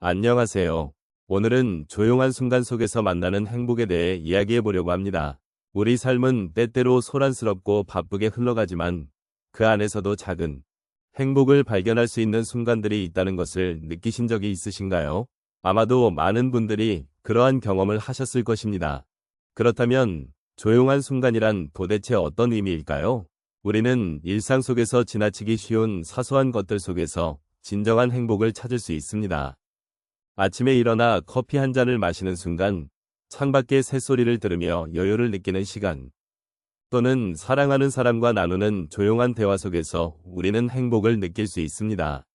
안녕하세요. 오늘은 조용한 순간 속에서 만나는 행복에 대해 이야기해 보려고 합니다. 우리 삶은 때때로 소란스럽고 바쁘게 흘러가지만 그 안에서도 작은 행복을 발견할 수 있는 순간들이 있다는 것을 느끼신 적이 있으신가요? 아마도 많은 분들이 그러한 경험을 하셨을 것입니다. 그렇다면 조용한 순간이란 도대체 어떤 의미일까요? 우리는 일상 속에서 지나치기 쉬운 사소한 것들 속에서 진정한 행복을 찾을 수 있습니다. 아침에 일어나 커피 한 잔을 마시는 순간, 창밖의 새소리를 들으며 여유를 느끼는 시간, 또는 사랑하는 사람과 나누는 조용한 대화 속에서 우리는 행복을 느낄 수 있습니다.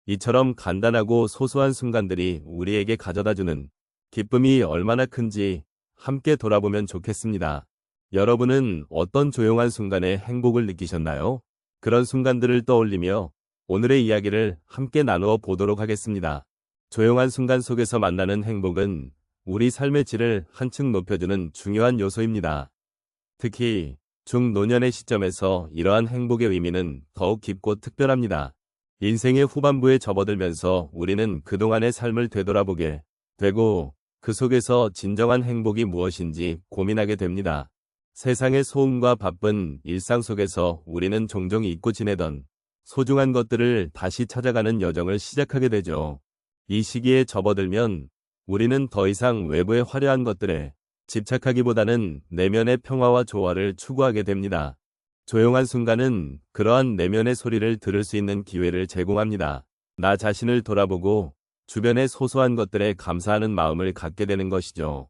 이처럼 간단하고 소소한 순간들이 우리에게 가져다주는 기쁨이 얼마나 큰지 함께 돌아보면 좋겠습니다. 여러분은 어떤 조용한 순간에 행복을 느끼셨나요? 그런 순간들을 떠올리며 오늘의 이야기를 함께 나누어 보도록 하겠습니다. 조용한 순간 속에서 만나는 행복은 우리 삶의 질을 한층 높여주는 중요한 요소입니다. 특히 중노년의 시점에서 이러한 행복의 의미는 더욱 깊고 특별합니다. 인생의 후반부에 접어들면서 우리는 그동안의 삶을 되돌아보게 되고 그 속에서 진정한 행복이 무엇인지 고민하게 됩니다. 세상의 소음과 바쁜 일상 속에서 우리는 종종 잊고 지내던 소중한 것들을 다시 찾아가는 여정을 시작하게 되죠. 이 시기에 접어들면 우리는 더 이상 외부의 화려한 것들에 집착하기보다는 내면의 평화와 조화를 추구하게 됩니다. 조용한 순간은 그러한 내면의 소리를 들을 수 있는 기회를 제공합니다. 나 자신을 돌아보고 주변의 소소한 것들에 감사하는 마음을 갖게 되는 것이죠.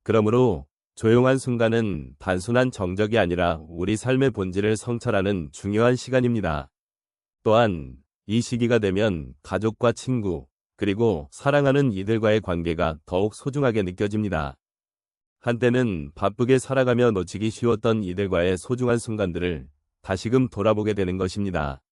그러므로 조용한 순간은 단순한 정적이 아니라 우리 삶의 본질을 성찰하는 중요한 시간입니다. 또한 이 시기가 되면 가족과 친구, 그리고 사랑하는 이들과의 관계가 더욱 소중하게 느껴집니다. 한때는 바쁘게 살아가며 놓치기 쉬웠던 이들과의 소중한 순간들을 다시금 돌아보게 되는 것입니다.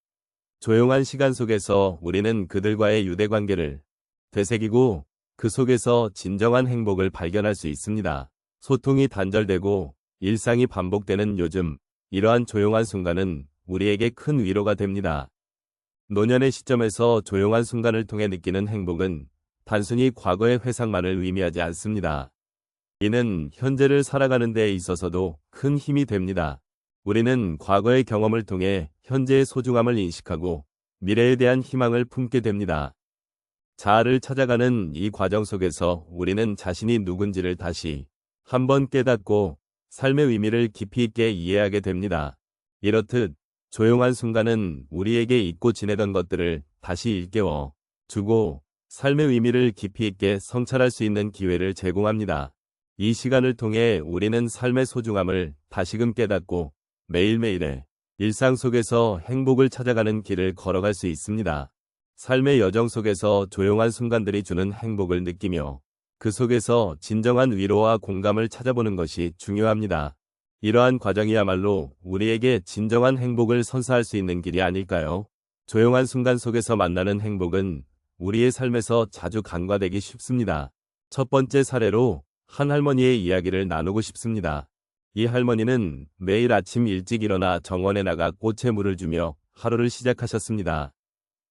조용한 시간 속에서 우리는 그들과의 유대관계를 되새기고 그 속에서 진정한 행복을 발견할 수 있습니다. 소통이 단절되고 일상이 반복되는 요즘, 이러한 조용한 순간은 우리에게 큰 위로가 됩니다. 노년의 시점에서 조용한 순간을 통해 느끼는 행복은 단순히 과거의 회상만을 의미하지 않습니다. 이는 현재를 살아가는 데 있어서도 큰 힘이 됩니다. 우리는 과거의 경험을 통해 현재의 소중함을 인식하고 미래에 대한 희망을 품게 됩니다. 자아를 찾아가는 이 과정 속에서 우리는 자신이 누군지를 다시 한번 깨닫고 삶의 의미를 깊이 있게 이해하게 됩니다. 이렇듯 조용한 순간은 우리에게 잊고 지내던 것들을 다시 일깨워 주고 삶의 의미를 깊이 있게 성찰할 수 있는 기회를 제공합니다. 이 시간을 통해 우리는 삶의 소중함을 다시금 깨닫고 매일매일의 일상 속에서 행복을 찾아가는 길을 걸어갈 수 있습니다. 삶의 여정 속에서 조용한 순간들이 주는 행복을 느끼며 그 속에서 진정한 위로와 공감을 찾아보는 것이 중요합니다. 이러한 과정이야말로 우리에게 진정한 행복을 선사할 수 있는 길이 아닐까요? 조용한 순간 속에서 만나는 행복은 우리의 삶에서 자주 간과되기 쉽습니다. 첫 번째 사례로 한 할머니의 이야기를 나누고 싶습니다. 이 할머니는 매일 아침 일찍 일어나 정원에 나가 꽃에 물을 주며 하루를 시작하셨습니다.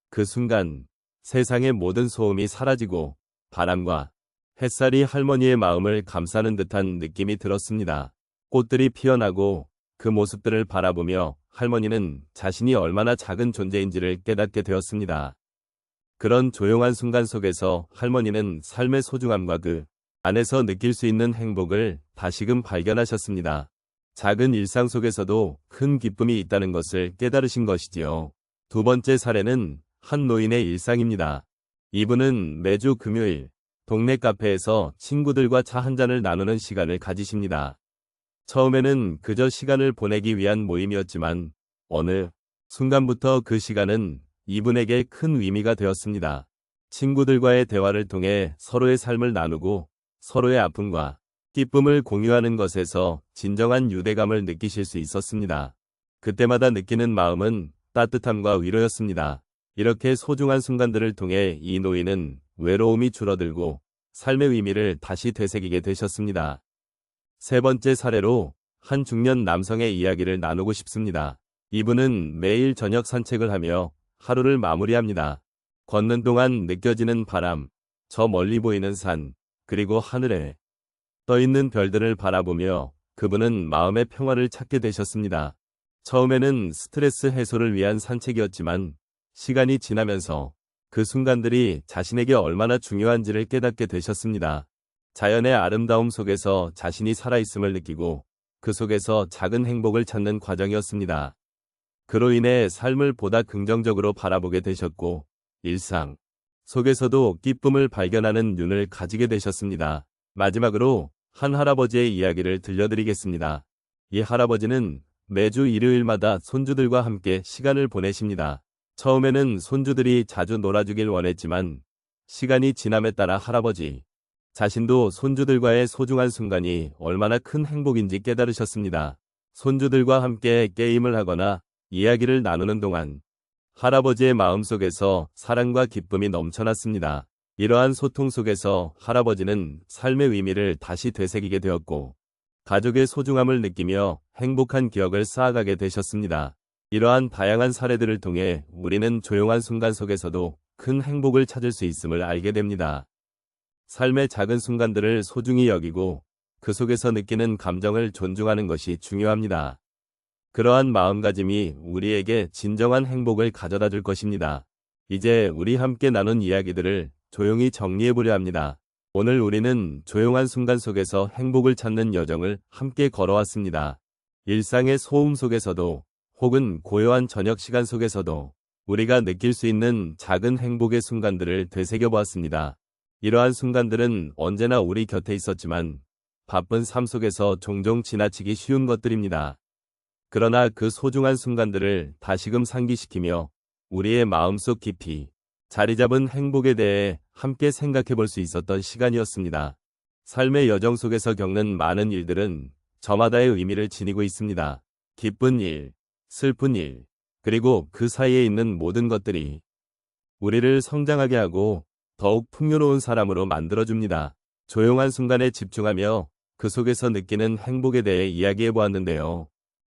그 순간 세상의 모든 소음이 사라지고 바람과 햇살이 할머니의 마음을 감싸는 듯한 느낌이 들었습니다. 꽃들이 피어나고 그 모습들을 바라보며 할머니는 자신이 얼마나 작은 존재인지를 깨닫게 되었습니다. 그런 조용한 순간 속에서 할머니는 삶의 소중함과 그 안에서 느낄 수 있는 행복을 다시금 발견하셨습니다. 작은 일상 속에서도 큰 기쁨이 있다는 것을 깨달으신 것이지요. 두 번째 사례는 한 노인의 일상입니다. 이분은 매주 금요일 동네 카페에서 친구들과 차 한 잔을 나누는 시간을 가지십니다. 처음에는 그저 시간을 보내기 위한 모임이었지만 어느 순간부터 그 시간은 이분에게 큰 의미가 되었습니다. 친구들과의 대화를 통해 서로의 삶을 나누고 서로의 아픔과 기쁨을 공유하는 것에서 진정한 유대감을 느끼실 수 있었습니다. 그때마다 느끼는 마음은 따뜻함과 위로였습니다. 이렇게 소중한 순간들을 통해 이 노인은 외로움이 줄어들고 삶의 의미를 다시 되새기게 되셨습니다. 세 번째 사례로 한 중년 남성의 이야기를 나누고 싶습니다. 이분은 매일 저녁 산책을 하며 하루를 마무리합니다. 걷는 동안 느껴지는 바람, 저 멀리 보이는 산, 그리고 하늘에 떠 있는 별들을 바라보며 그분은 마음의 평화를 찾게 되셨습니다. 처음에는 스트레스 해소를 위한 산책이었지만 시간이 지나면서 그 순간들이 자신에게 얼마나 중요한지를 깨닫게 되셨습니다. 자연의 아름다움 속에서 자신이 살아있음을 느끼고 그 속에서 작은 행복을 찾는 과정이었습니다. 그로 인해 삶을 보다 긍정적으로 바라보게 되셨고 일상 속에서도 기쁨을 발견하는 눈을 가지게 되셨습니다. 마지막으로 한 할아버지의 이야기를 들려드리겠습니다. 이 할아버지는 매주 일요일마다 손주들과 함께 시간을 보내십니다. 처음에는 손주들이 자주 놀아주길 원했지만 시간이 지남에 따라 할아버지 자신도 손주들과의 소중한 순간이 얼마나 큰 행복인지 깨달으셨습니다. 손주들과 함께 게임을 하거나 이야기를 나누는 동안 할아버지의 마음속에서 사랑과 기쁨이 넘쳐났습니다. 이러한 소통 속에서 할아버지는 삶의 의미를 다시 되새기게 되었고 가족의 소중함을 느끼며 행복한 기억을 쌓아가게 되셨습니다. 이러한 다양한 사례들을 통해 우리는 조용한 순간 속에서도 큰 행복을 찾을 수 있음을 알게 됩니다. 삶의 작은 순간들을 소중히 여기고 그 속에서 느끼는 감정을 존중하는 것이 중요합니다. 그러한 마음가짐이 우리에게 진정한 행복을 가져다 줄 것입니다. 이제 우리 함께 나눈 이야기들을 조용히 정리해보려 합니다. 오늘 우리는 조용한 순간 속에서 행복을 찾는 여정을 함께 걸어왔습니다. 일상의 소음 속에서도 혹은 고요한 저녁 시간 속에서도 우리가 느낄 수 있는 작은 행복의 순간들을 되새겨보았습니다. 이러한 순간들은 언제나 우리 곁에 있었지만 바쁜 삶 속에서 종종 지나치기 쉬운 것들입니다. 그러나 그 소중한 순간들을 다시금 상기시키며 우리의 마음속 깊이 자리 잡은 행복에 대해 함께 생각해 볼 수 있었던 시간이었습니다. 삶의 여정 속에서 겪는 많은 일들은 저마다의 의미를 지니고 있습니다. 기쁜 일, 슬픈 일, 그리고 그 사이에 있는 모든 것들이 우리를 성장하게 하고 더욱 풍요로운 사람으로 만들어줍니다. 조용한 순간에 집중하며 그 속에서 느끼는 행복에 대해 이야기해 보았는데요.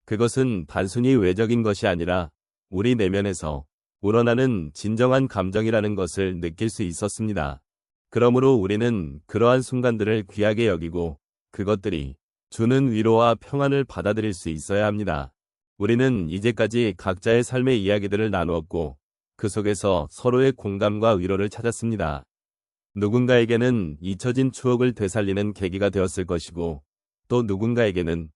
그것은 단순히 외적인 것이 아니라 우리 내면에서 우러나는 진정한 감정이라는 것을 느낄 수 있었습니다. 그러므로 우리는 그러한 순간들을 귀하게 여기고 그것들이 주는 위로와 평안을 받아들일 수 있어야 합니다. 우리는 이제까지 각자의 삶의 이야기들을 나누었고 그 속에서 서로의 공감과 위로를 찾았습니다. 누군가에게는 잊혀진 추억을 되살리는 계기가 되었을 것이고 또 누군가에게는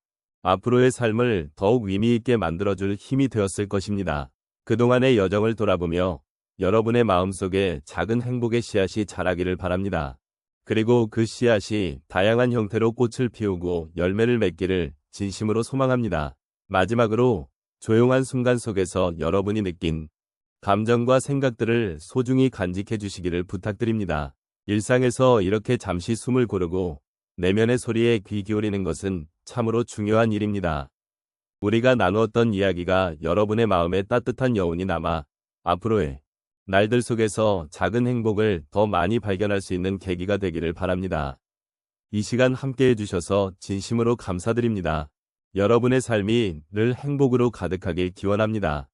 앞으로의 삶을 더욱 의미 있게 만들어줄 힘이 되었을 것입니다. 그동안의 여정을 돌아보며 여러분의 마음속에 작은 행복의 씨앗이 자라기를 바랍니다. 그리고 그 씨앗이 다양한 형태로 꽃을 피우고 열매를 맺기를 진심으로 소망합니다. 마지막으로 조용한 순간 속에서 여러분이 느낀 감정과 생각들을 소중히 간직해 주시기를 부탁드립니다. 일상에서 이렇게 잠시 숨을 고르고 내면의 소리에 귀 기울이는 것은 참으로 중요한 일입니다. 우리가 나누었던 이야기가 여러분의 마음에 따뜻한 여운이 남아 앞으로의 날들 속에서 작은 행복을 더 많이 발견할 수 있는 계기가 되기를 바랍니다. 이 시간 함께 해주셔서 진심으로 감사드립니다. 여러분의 삶이 늘 행복으로 가득하길 기원합니다.